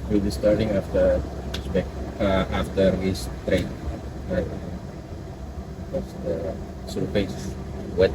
We'll be starting after we straight, right? Because the surface is wet.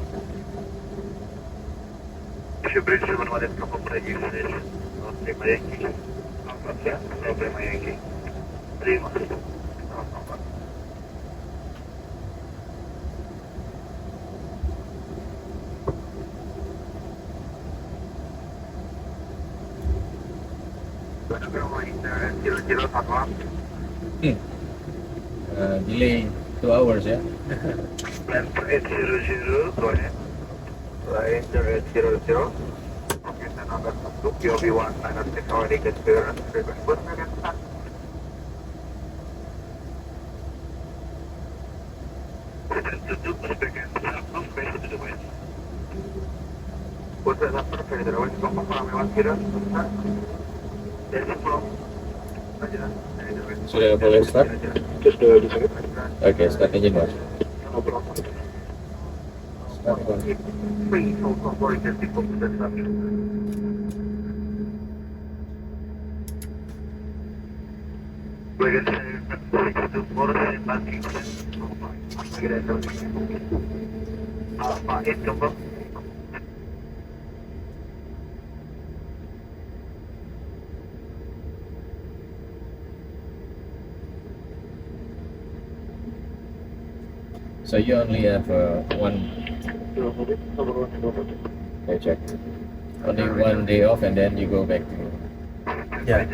Delay 2 hours, yeah. Plan for 800, go ahead. Right, 800. Okay, then number 2, POV1, -6 already get clearance. Frequent bus again, start. Sudah boleh start? Okay, start engine one. Start one. So you only have one. Okay, check. Only 1 day off, and then you go back to. Yeah.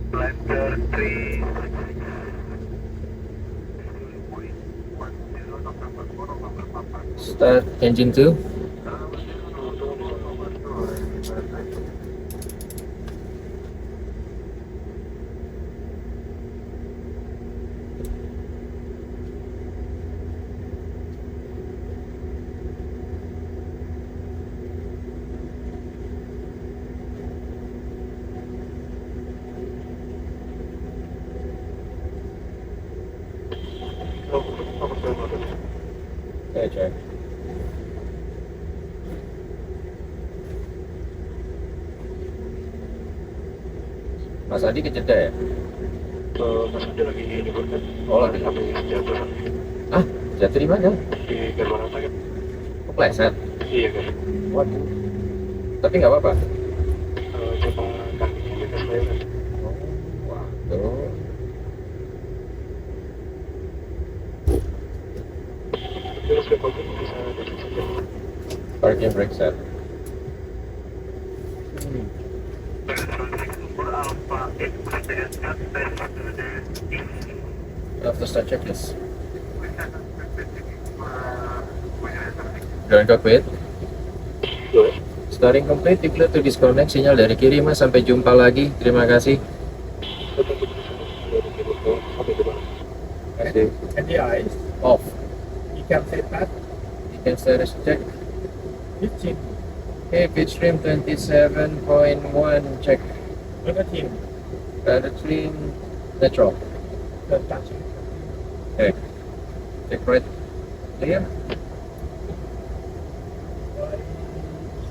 Blender 3. Start engine 2. Okay, check. Mas Adi ke Jeddah ya? Mas Adi lagi liburan. Oh, lagi. Jatuh. Ah, jatuh di mana? Di gerbang sakit. Kepleset. Iya kan. Waduh. Tapi nggak apa-apa. Coba kakinya dekat saya kan. Waduh. Terus ke pagi bisa dekat saja. Parking brake set. After start checklist. Drone cockpit. Starting complete, clear to disconnect. Sinyal dari kiri mas, sampai jumpa lagi. Terima kasih. And the eyes, Off. you can say that. You can status check. 15, Okay, pitch trim 27.1. Check. negative, Radar trim neutral. the touching. Okay. Check right. Clear.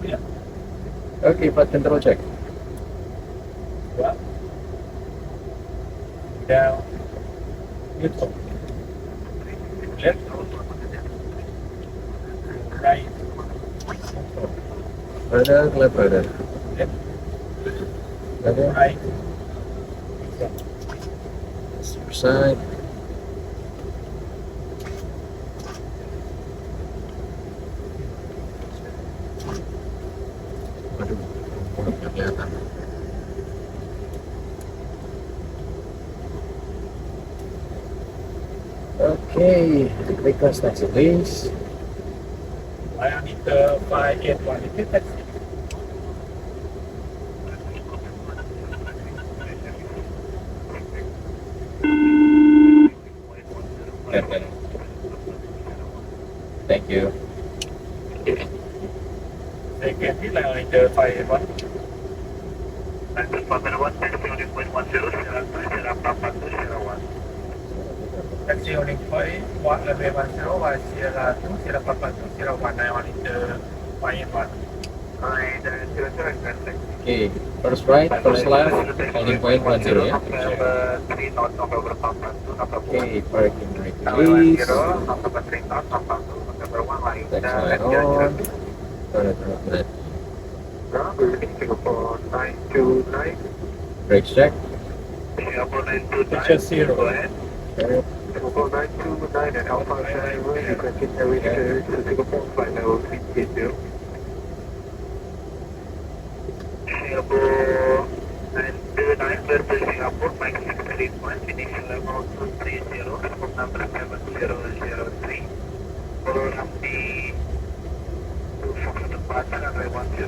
Yeah. Okay, flight control check. Well, down, neutral. Left, right, neutral. Radar, left radar. Left, Radar. right, neutral. Side. Waduh, buruknya kelihatan. Okay, request taxi please. Diameter 581 itu taxi. Okay. Thank you. Second ni diameter 581. Taxi only point 11110 Sierra 2 Sierra Papa 2 Sierra 19 581. Okay, first right, first left, holding point 10 ya. Okay, parking brake release. Tax light on. Brake check. Picture 0. Okay. Singapore 929 and Alpha Tango, you can get every to Singapore flight level 380. Singapore 929, clear to Singapore, Mike 631, initial level 230, airport number 7003. Follow up the 24 departure and I want you.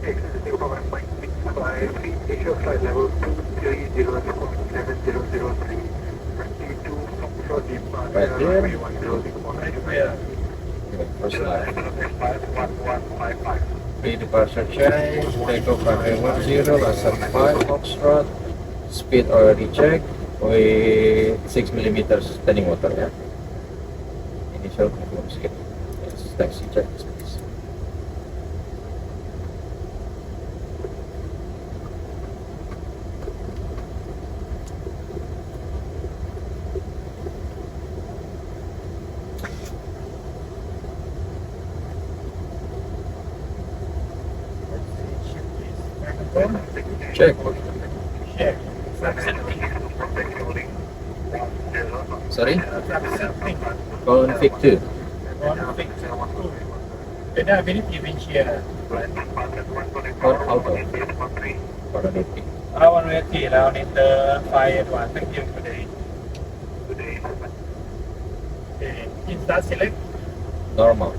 Exit Singapore Mike 653, initial flight level 230, airport 7003. Right here. Right where? Okay, first left. 1155. Pre-departure check, takeoff runway 10, lesson 5, Foxtrot, speed already checked with 6 millimeters standing water ya. Initial confirm speed. Yes, taxi check please. Check. Check. Subsetting. Sorry? Subsetting. Config 2. Config 2. Beda here. Code auto. Coordinating. I want to see now in the 581. Thank you today. Okay. Insert select. Normal.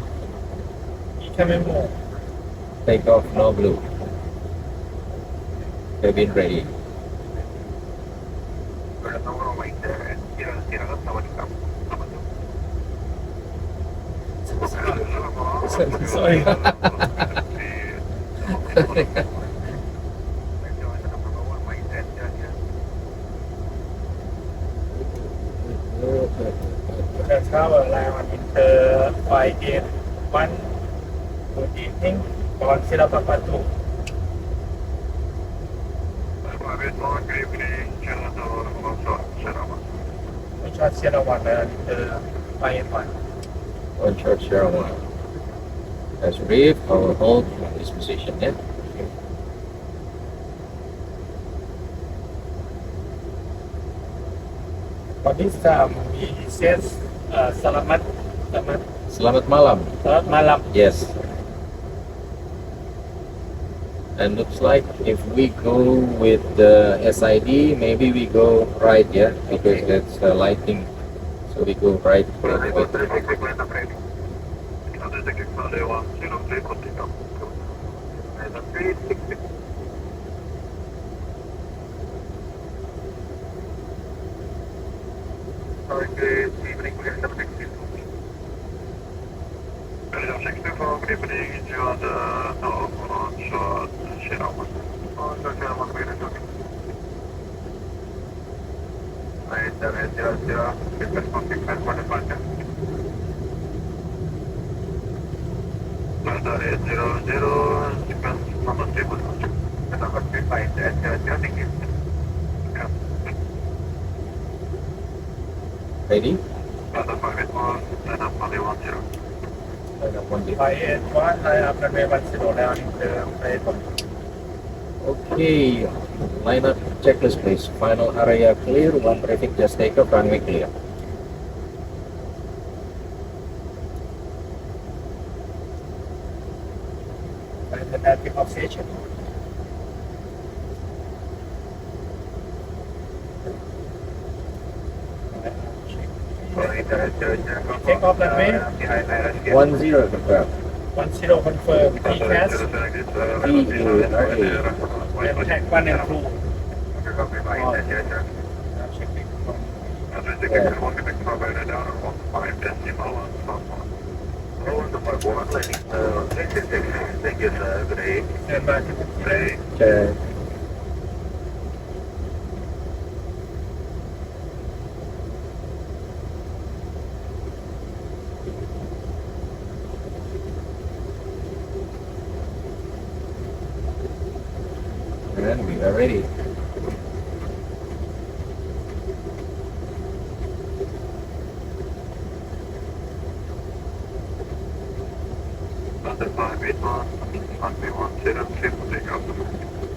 Become more. Takeoff no blue. Cabin ready. Sorry. The tower line in the 581. Good evening. On Sierra Papa 2. Which was Sierra 1 and the 581. On short zero 1. As reef, our hold this position ya. For this time, we says selamat Selamat malam. malam. Yes. And looks like if we go with the SID, maybe we go right, yeah, because it's lighting. So we go right. Ready? 581, I have the way 10 down in the 581. Okay, line up checklist please. Final area clear, one traffic just take off, runway clear. And the traffic off station. Take off runway. 10 confirm. 10 confirm. TCAS. Dari. And tag 1 and 2. Thank you, sir. Good day. Stand by to Day. Check. And we are ready.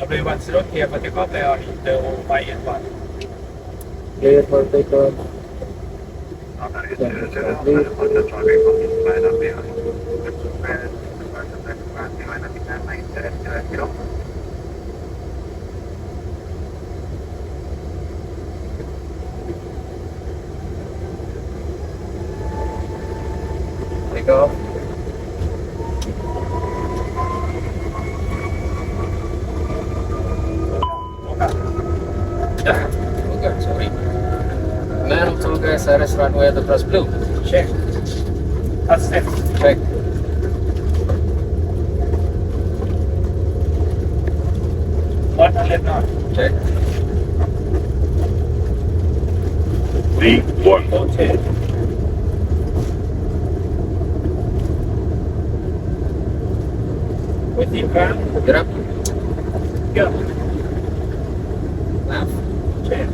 W10 clear for takeoff layout inter 581. Clear for takeoff. Takeoff. Okay, sorry. Man of Toga, Cyrus runway at the cross blue. Check. Touchdown. Check. What left not? Check. D1. Okay. With the ground. Get up. Go. Left. Check.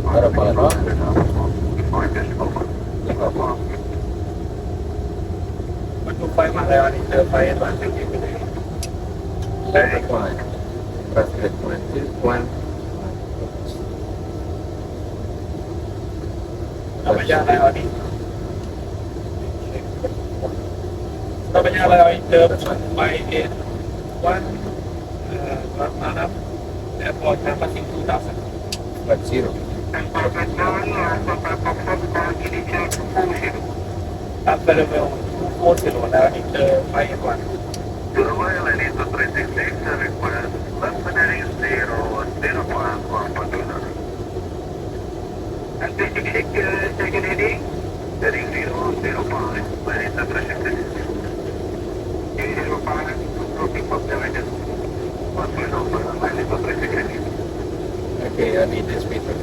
Taruh kepala bawah. Takeoff. 125 layout inter 581. Thank you. Good day. Perfect one. Perfect one. 2, 1. Surabaya layout in. Surabaya layout inter 581. Malam. Airport passing 2000. 50. Available 40 layout inter 581. Surabaya line is 366, request left heading 001 and basic second heading 005, line is 366. 005, looking for 7, 1 line is 366. Okay, I need this meter.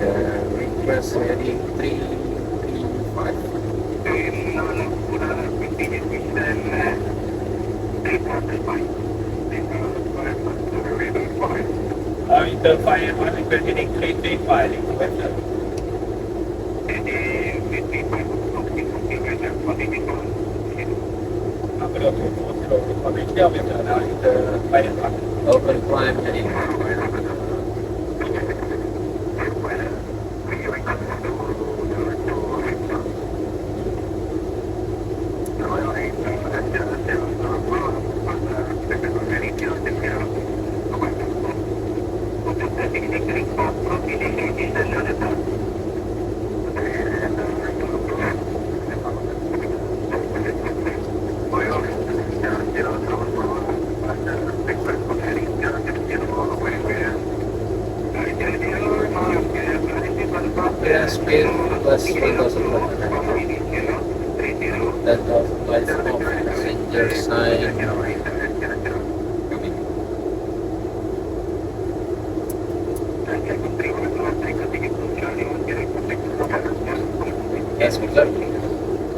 Request heading 335. Inter 581 request heading 335. Request. Open climb heading. Yeah, speed plus 1,000 miles. 10,000 miles of passenger sign. Ya,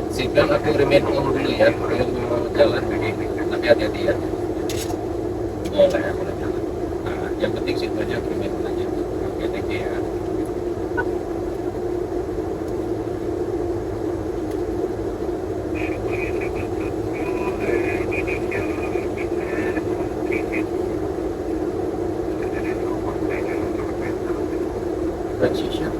signal aku remain on dulu ya, belum mau jalan, tapi hati-hati ya. Boleh ya, boleh jalan. Nah, yang penting signalnya aku remain on aja. Oke, thank you ya. Transition.